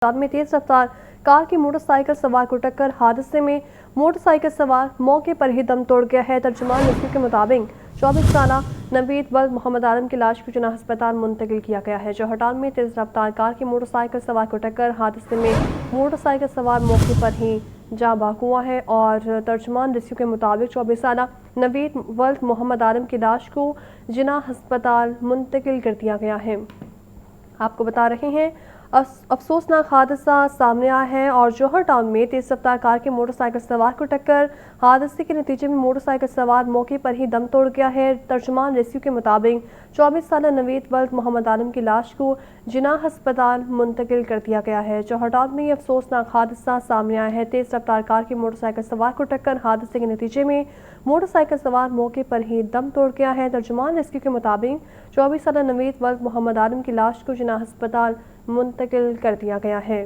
में तेज रफ्तार कार की मोटरसाइकिल सवार को टक्कर, हादसे में मोटरसाइकिल सवार मौके पर ही दम तोड़ गया है। तर्जुमान रेस्क्यू के मुताबिक 24 साला नवीद वल्द मोहम्मद आलम की लाश को जिना अस्पताल मुंतकिल किया गया है। जोहटान में तेज रफ्तार कार की मोटरसाइकिल सवार को टक्कर, हादसे में मोटरसाइकिल सवार मौके पर ही जाँ बहक हुआ है। और तर्जुमान रेस्क्यू के मुताबिक 24 साला नवीद वल्द मोहम्मद आलम की लाश को जिना अस्पताल मुंतकिल कर दिया गया है। आपको बता रहे हैं अफसोसनाक हादसा सामने आया है और जौहर टाउन में तेज रफ्तार कार के मोटरसाइकिल सवार को टक्कर, हादसे के नतीजे में मोटरसाइकिल सवार मौके पर ही दम तोड़ गया है। तर्जुमान रेस्क्यू के मुताबिक 24 साला नवीद वल्द मोहम्मद आलम की लाश को जिना अस्पताल मुंतकिल कर दिया गया है। जौहर टाउन में अफसोसनाक हादसा सामने आया है। तेज रफ्तार कार के मोटरसाइकिल सवार को टक्कर, हादसे के नतीजे में मोटरसाइकिल सवार मौके पर ही दम तोड़ गया है। तर्जुमान रेस्क्यू के मुताबिक 24 साला नवीद वल्द मोहम्मद आलम की लाश को जिना अस्पताल मुंतकिल कर दिया गया है।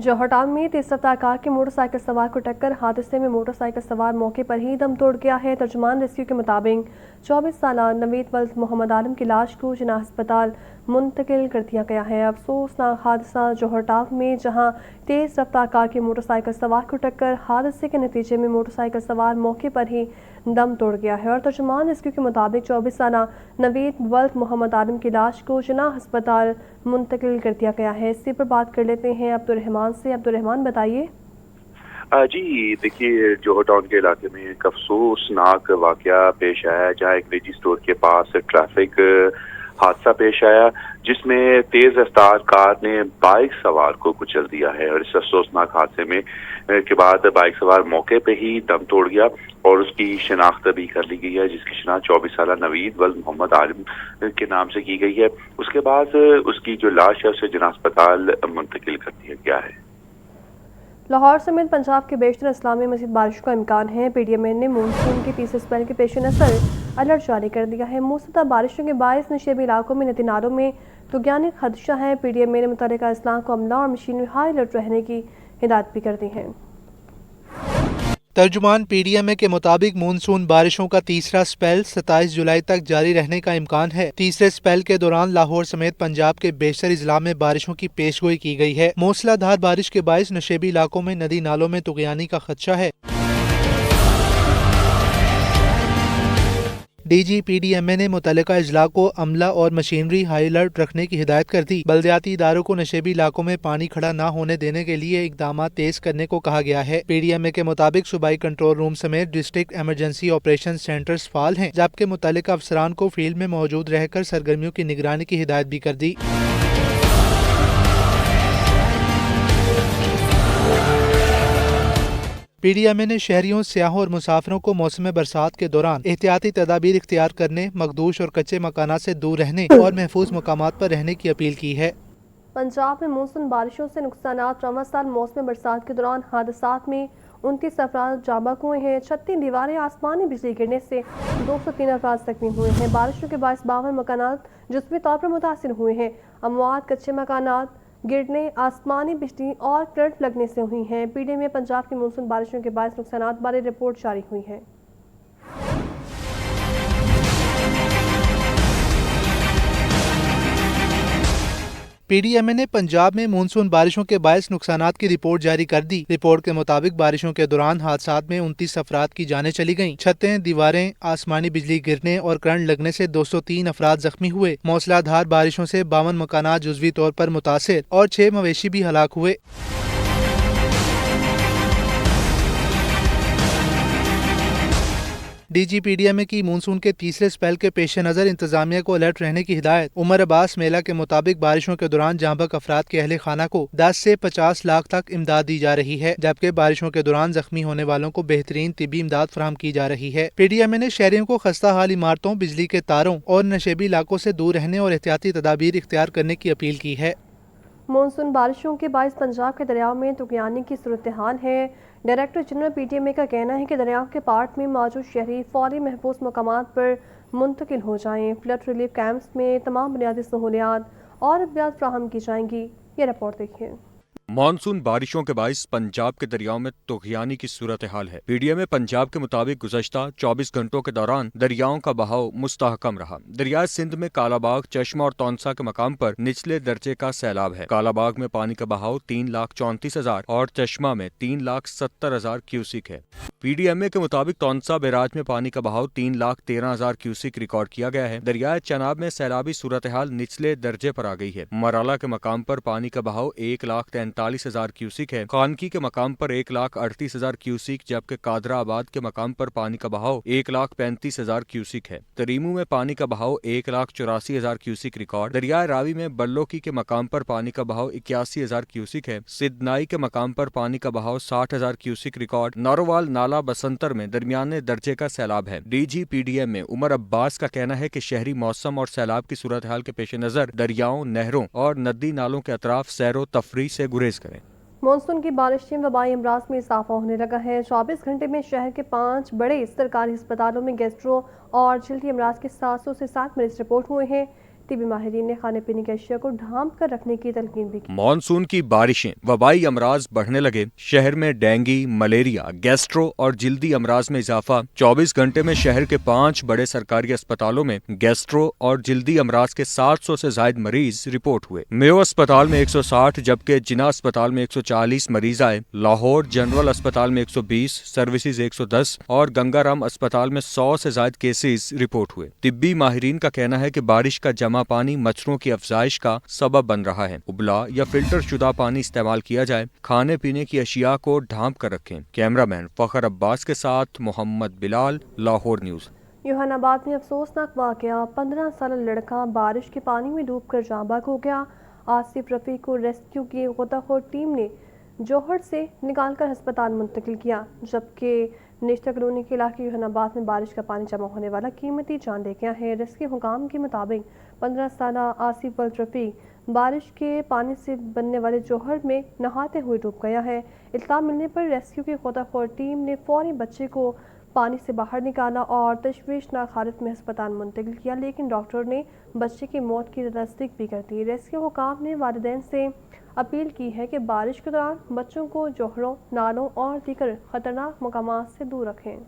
जौहर टाउन में तेज रफ्तार कार के मोटरसाइकिल सवार को टक्कर, हादसे में मोटरसाइकिल सवार मौके पर ही दम तोड़ गया है। तर्जुमान रेस्क्यू के मुताबिक 24 साला नवीद वल्द मोहम्मद आलम की लाश को जिना अस्पताल मुंतकिल कर दिया गया है। अफसोसनाक हादसा जौहर टाउन में जहां तेज रफ्तार कार की मोटरसाइकिल सवार को टक्कर, हादसे के नतीजे में मोटरसाइकिल सवार मौके पर ही दम तोड़ गया है। और तर्जुमान रेस्क्यू के मुताबिक 24 साला नवीद वल्द मोहम्मद आलम की लाश को जिना अस्पताल मुंतकिल कर दिया गया है। इसी पर बात कर लेते हैं अब्दुर्रहमान से। अब्दुर्रहमान, बताइए। जी देखिए, जौहर टाउन के इलाके में एक अफसोसनाक वाकया पेश आया जहाँ एक निजी स्टोर के पास ट्रैफिक हादसा पेश आया जिसमें तेज रफ्तार कार ने बाइक सवार को कुचल दिया है। और इस अफसोसनाक हादसे में के बाद बाइक सवार मौके पे ही दम तोड़ गया और उसकी शनाख्त भी कर ली गई है, जिसकी शनाख्त 24 साला नवीद वल्द मोहम्मद आलम के नाम से की गई है। उसके बाद उसकी जो लाश है उसे जिना अस्पताल मुंतकिल कर दिया गया है। लाहौर समेत पंजाब के बेशतर अजला में मज़ीद बारिश का इम्कान है। पीडीएमए ने मानसून के तीसरे स्पेल के पेश नज़र अलर्ट जारी कर दिया है। मूसलाधार बारिशों के बायस नशेबी इलाकों में नदी नालों में तुगयानी खदशा है। पीडीएमए ने मुतल्लिका अजला को अमला और मशीनरी हाई अलर्ट रहने की हिदायत भी कर दी है। तर्जुमान पीडीएमए के मुताबिक मानसून बारिशों का तीसरा स्पेल 27 जुलाई तक जारी रहने का इम्कान है। तीसरे स्पेल के दौरान लाहौर समेत पंजाब के बेशतर इजला में बारिशों की पेशगोई की गई है। मूसलाधार बारिश के बायस नशेबी इलाकों में नदी नालों में तुगयानी का खदशा है। डीजी पीडीएमए ने मुतल्लिका इजला को अमला और मशीनरी हाई अलर्ट रखने की हिदायत कर दी। बल्दियाती इदारों को नशेबी इलाकों में पानी खड़ा न होने देने के लिए इकदाम तेज करने को कहा गया है। पीडीएमए के मुताबिक सूबाई कंट्रोल रूम समेत डिस्ट्रिक्ट एमरजेंसी ऑपरेशन सेंटर्स फाल हैं, जबकि मुतल्लिका अफसरान को फील्ड में मौजूद रहकर सरगर्मियों की निगरानी की हिदायत भी कर दी। पीडीएमए ने शहरियों, सियाहों और मुसाफिरों को मौसम बरसात के दौरान एहतियाती तदाबीर इख्तियार करने, मखदूश और कच्चे मकानात से दूर रहने और महफूज मकामात पर रहने की अपील की है। पंजाब में मानसून बारिशों से नुकसानात। रवां साल मौसम बरसात के दौरान हादसात में 29 अफराद जाँ बहक हुए हैं। 36 दीवारें आसमानी बिजली गिरने से 203 अफराद जख्मी हुए हैं। बारिशों के बायस 52 मकानात जिस्मी तौर पर मुतासिर हुए हैं। अमवात कच्चे मकानात गिरने, आसमानी बिजली और करंट लगने से हुई हैं। पीडीएमए पंजाब की मानसून बारिशों के बायस नुकसानात बारे रिपोर्ट जारी हुई है। पीडीएमए ने पंजाब में मानसून बारिशों के बायस नुकसानात की रिपोर्ट जारी कर दी। रिपोर्ट के मुताबिक बारिशों के दौरान हादसात में 29 अफराद की जानें चली गईं। छतें, दीवारें, आसमानी बिजली गिरने और करंट लगने से 203 अफराद जख्मी हुए। मूसलाधार बारिशों से 52 मकानात जुज़वी तौर पर मुतासिर और 6 मवेशी भी हलाक हुए। डीजी पीडीएमए की मानसून के तीसरे स्पेल के पेश नज़र इंतजामिया को अलर्ट रहने की हिदायत। उमर अब्बास मेला के मुताबिक बारिशों के दौरान जाँ बहक अफराद के अहले खाना को 10 से 50 लाख तक इमदाद दी जा रही है, जबकि बारिशों के दौरान जख्मी होने वालों को बेहतरीन तिब्बी इमदाद फराहम की जा रही है। पीडीएमए ने शहरियों को खस्ता हाल इमारतों, बिजली के तारों और नशेबी इलाकों से दूर रहने और एहतियाती तदाबीर इख्तियार करने की अपील की है। मानसून बारिशों के बायस पंजाब के दरियाओं में तुगयानी की सूरत हाल है। डायरेक्टर जनरल पीडीएमए का कहना है कि दरियाओं के पार्ट में मौजूद शहरी फौरी महफूज मकामात पर मुंतकिल हो जाएं। फ्लड रिलीफ कैंप्स में तमाम बुनियादी सहूलियात और अद्वियात फराहम की जाएंगी। ये रिपोर्ट देखिए। मॉनसून बारिशों के बाइस पंजाब के दरियाओं में तुगयानी की सूरत हाल है। पीडीएम पंजाब के मुताबिक गुज़श्ता 24 घंटों के दौरान दरियाओं का बहाव मुस्तहकम रहा। दरियाए सिंध में कालाबाग, चश्मा और तौनसा के मकाम पर निचले दर्जे का सैलाब है। कालाबाग में पानी का बहाव 3,34,000 और चश्मा में 3,70,000 क्यूसिक है। पीडीएमए के मुताबिक तौनसा बैराज में पानी का बहाव 3,13,000 क्यूसिक रिकॉर्ड किया गया है। दरियाए चनाब में सैलाबी सूरत हाल निचले दर्जे पर आ गई है। मराला के मकाम पर पानी का बहाव 1,43,000 क्यूसिक है। खानकी के मकाम पर 1,38,000 क्यूसिक, जबकि कादरा आबाद के मकाम पर पानी का बहाव 1,35,000 क्यूसिक है। तरीमू में पानी का बहाव 1,84,000 क्यूसिक रिकॉर्ड। दरियाए रावी में बल्लोकी के मकाम पर पानी का बहाव 81,000 क्यूसिक है। सिद्धनाई के मकाम पर पानी का बहाव 60,000 क्यूसिक रिकॉर्ड। नारोवाल नाला बसंतर में दरमियाने दर्जे का सैलाब है। डीजी पीडीएम में उमर अब्बास का कहना है कि शहरी मौसम और सैलाब की सूरत हाल के पेश नजर दरियाओं, नहरों और नदी नालों के अतराफ सैरो तफरी से गुरेज करें। मानसून की बारिश से वबाई अमराज में इजाफा होने लगा है। 24 घंटे में शहर के 5 बड़े सरकारी अस्पतालों में गैस्ट्रो और जल्दी अमराज के 700 से 7 मरीज रिपोर्ट हुए हैं। टीबी माहिरीन ने खाने पीने की अशिया को ढांप कर रखने की तलकीन भी की। मानसून की बारिशें, वबाई अमराज बढ़ने लगे। शहर में डेंगू, मलेरिया, गैस्ट्रो और जिल्दी अमराज में इजाफा। 24 घंटे में शहर के 5 बड़े सरकारी अस्पतालों में गैस्ट्रो और जिल्दी अमराज के 700 से जायद मरीज रिपोर्ट हुए। मेयो अस्पताल में 160, जबकि जिना अस्पताल में 140 मरीज आए। लाहौर जनरल अस्पताल में 120, सर्विसेज 110 और गंगाराम अस्पताल में 100 से जायद केसेस रिपोर्ट हुए। तिब्बी माहिरीन का कहना है कि बारिश का जमा पानी मच्छरों की अफजाइश का सबब बन रहा है। उबला या फिल्टर शुदा पानी इस्तेमाल किया जाए। खाने पीने की अशिया को ढांप कर रखें। कैमरामैन फखर अब्बास के साथ मोहम्मद बिलाल, लाहौर न्यूज। यूहानाबाद में अफसोसनाक वाकया, 15 साल लड़का बारिश के पानी में डूबकर जाँ बहक हो गया। आसिफ रफी को रेस्क्यू की गोताखोर टीम ने जोहर से निकालकर अस्पताल मुंतकिल किया, जबकि निश्ता कॉलोनी के इलाके यूहानाबाद में बारिश का पानी जमा होने वाला कीमती जान ले गया है। रेस्क्यू हुकाम के मुताबिक 15 साल आसिफ रफी बारिश के पानी से बनने वाले जोहर में नहाते हुए डूब गया है। इत्तला मिलने पर रेस्क्यू की गोताखोर टीम ने फौरी बच्चे को पानी से बाहर निकाला और तशवीशनाक हालत में अस्पताल मुंतकिल किया, लेकिन डॉक्टर ने बच्चे की मौत की तस्दीक भी कर दी। रेस्क्यू हुकाम ने वालिदैन से अपील की है कि बारिश के दौरान बच्चों को जोहरों, नालों और दीगर खतरनाक मकामात से दूर रखें।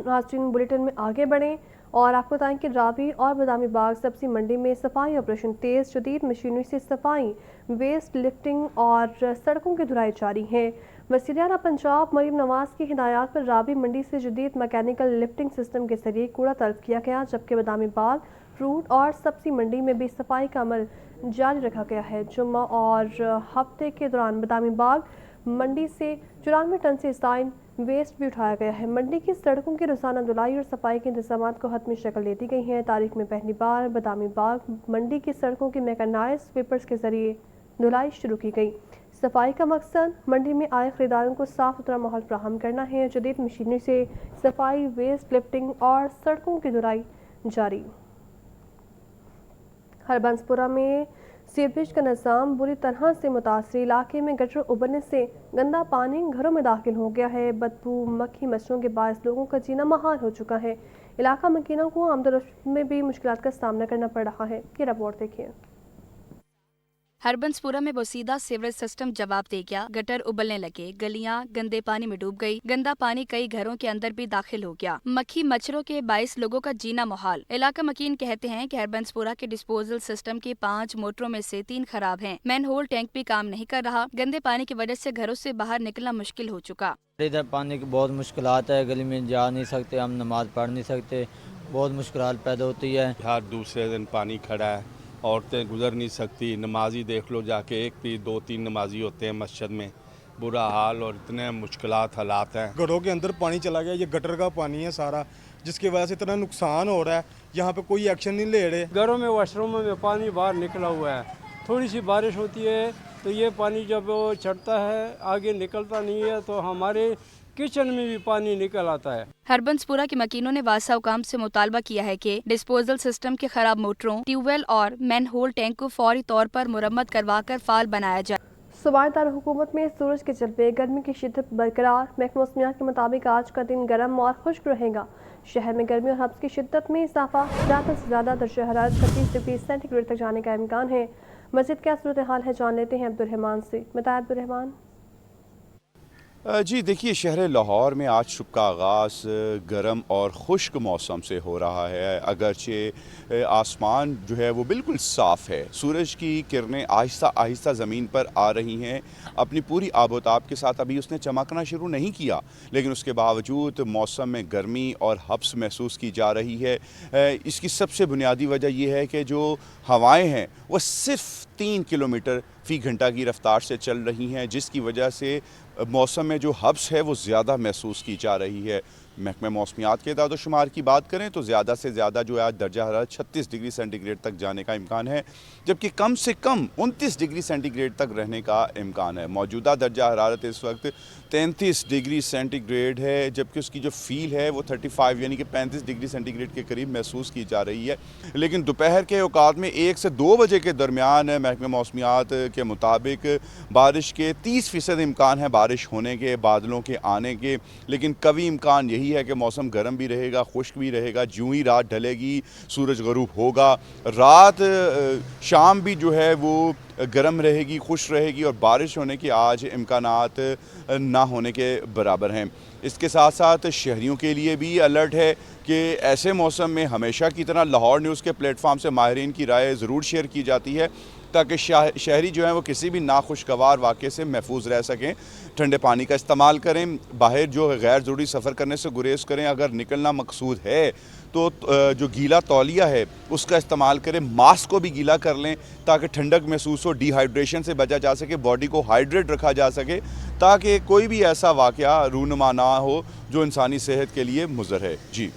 नाज़रीन, बुलेटिन में आगे बढ़ें और आपको बताएं कि रावी और बदामी बाग सब्जी मंडी में सफाई ऑपरेशन तेज, जदीद मशीनरी से सफाई, वेस्ट लिफ्टिंग और सड़कों की धुलाई जारी है। वज़ीर आला पंजाब मरीम नवाज की हिदायत पर रावी मंडी से जदीद मैकेनिकल लिफ्टिंग सिस्टम के जरिए कूड़ा तलब किया गया, जबकि बदामी बाग, फ्रूट और सब्जी मंडी में भी सफाई का अमल जारी रखा गया है। जुम्मा और हफ्ते के दौरान बदामी बाग मंडी से 94 टन से ज़ायद वेस्ट भी उठाया गया है। मंडी की सड़कों की रोजाना धुलाई और सफाई के इंतजाम को हतमी शक्ल दे दी गई है। तारीख में पहली बार बदामी बाग मंडी की सड़कों की मैकेनाइज्ड स्वीपर्स के जरिए धुलाई शुरू की गई। सफाई का मकसद मंडी में आए खरीदारों को साफ सुथरा माहौल फराहम करना है। जदीद मशीनरी से सफाई, वेस्ट लिफ्टिंग और सड़कों की धुलाई जारी। हरबंसपुरा में सीवरेज का निज़ाम बुरी तरह से मुतासर, इलाके में गटर उबलने से गंदा पानी घरों में दाखिल हो गया है। बदबू, मक्खी मच्छरों के बायस लोगों का जीना महाल हो चुका है। इलाका मकीनों को आमदोरफ्त में भी मुश्किलात का सामना करना पड़ रहा है। ये रिपोर्ट देखिए। हरबंसपुरा में बोसीदा सीवरेज सिस्टम जवाब दे गया। गटर उबलने लगे, गलियां गंदे पानी में डूब गई। गंदा पानी कई घरों के अंदर भी दाखिल हो गया। मक्खी मच्छरों के बाइस लोगों का जीना मुहाल। इलाका मकीन कहते हैं कि हरबंसपुरा के डिस्पोजल सिस्टम की 5 मोटरों में से 3 खराब हैं। मैन होल टैंक भी काम नहीं कर रहा। गंदे पानी की वजह से घरों से बाहर निकलना मुश्किल हो चुका। इधर पानी की बहुत मुश्किलात है, गली में जा नहीं सकते, हम नमाज पढ़ नहीं सकते, बहुत मुश्किलात पैदा होती है। हर दूसरे दिन पानी खड़ा है, औरतें गुजर नहीं सकती। नमाजी देख लो जाके, एक भी 2-3 नमाजी होते हैं मस्जिद में। बुरा हाल और इतने मुश्किलात हालात हैं। घरों के अंदर पानी चला गया, ये गटर का पानी है सारा, जिसकी वजह से इतना नुकसान हो रहा है। यहाँ पे कोई एक्शन नहीं ले रहे। घरों में, वॉशरूमों में पानी बाहर निकला हुआ है। थोड़ी सी बारिश होती है तो ये पानी जब चढ़ता है आगे निकलता नहीं है, तो हमारे किचन में भी पानी निकल आता है। हरबंसपुरा के मकीनों ने वासा हुकाम से मुतालबा किया है कि डिस्पोजल सिस्टम के खराब मोटरों, ट्यूबवेल और मैन होल टैंक को फौरी तौर पर मुरम्मत करवाकर फाल बनाया जाए। सूबाई हुकूमत में सूरज के चलते गर्मी की शिद्दत बरकरार। महकमा मौसमियात के मुताबिक आज का दिन गर्म और खुश्क रहेगा। शहर में गर्मी और हब्स की शिद्दत में इजाफा, ज़्यादा से ज़्यादा दर्जा हरारत 36 डिग्री सेंटीग्रेड तक जाने का इम्कान है। मज़ीद क्या सूरत हाल है जान लेते हैं अब्दुर्रहमान से। बताया अब्दुर्रहमान। जी देखिए, शहर लाहौर में आज सुबह का आगाज़ गर्म और खुश्क मौसम से हो रहा है। अगरचे आसमान जो है वो बिल्कुल साफ़ है, सूरज की किरणें आहिस्ता आहिस्ता ज़मीन पर आ रही हैं। अपनी पूरी आबोताब के साथ अभी उसने चमकना शुरू नहीं किया, लेकिन उसके बावजूद मौसम में गर्मी और हब्स महसूस की जा रही है। इसकी सबसे बुनियादी वजह यह है कि जो हवाएं हैं वो सिर्फ़ 3 किलोमीटर फ़ी घंटा की रफ़्तार से चल रही हैं, जिसकी वजह से मौसम में जो हब्स है वो ज़्यादा महसूस की जा रही है। महकमे मौसमियात के दादोशुमार की बात करें तो ज़्यादा से ज़्यादा जो है आज दर्जा हरारत 36 डिग्री सेंटीग्रेड तक जाने का इम्कान है, जबकि कम से कम 29 डिग्री सेंटीग्रेड तक रहने का इम्कान है। मौजूदा दर्जा हरारत इस वक्त 33 डिग्री सेंटीग्रेड है, जबकि उसकी जो फ़ील है वो 35 यानी कि 35 डिग्री सेंटीग्रेड के करीब महसूस की जा रही है। लेकिन दोपहर के औकात में 1 से 2 बजे के दरमियान महकमे मौसमियात के मुताबिक बारिश के 30% इम्कान है बारिश होने के, बादलों के आने के। लेकिन कभी इम्कान यही है कि मौसम गर्म भी रहेगा, खुश्क भी रहेगा। ज्यों ही रात ढलेगी सूरज गरूब होगा, रात शाम भी जो है वो गर्म रहेगी, खुश रहेगी और बारिश होने के आज इम्कानात ना होने के बराबर हैं। इसके साथ साथ शहरियों के लिए भी अलर्ट है कि ऐसे मौसम में हमेशा की तरह लाहौर न्यूज़ के प्लेटफार्म से माहिरीन की राय ज़रूर शेयर की जाती है, ताकि शहरी जो हैं वो किसी भी नाखुशगवार वाक़े से महफूज रह सकें। ठंडे पानी का इस्तेमाल करें, बाहर जो गैर ज़रूरी सफ़र करने से गुरेज करें। अगर निकलना मकसूद है तो जो गीला तौलिया है उसका इस्तेमाल करें। मास्क को भी गीला कर लें ताकि ठंडक महसूस हो, डिहाइड्रेशन से बचा जा सके, बॉडी को हाइड्रेट रखा जा सके, ताकि कोई भी ऐसा वाक़या रूनुमा ना हो जो इंसानी सेहत के लिए मुज़र है। जी।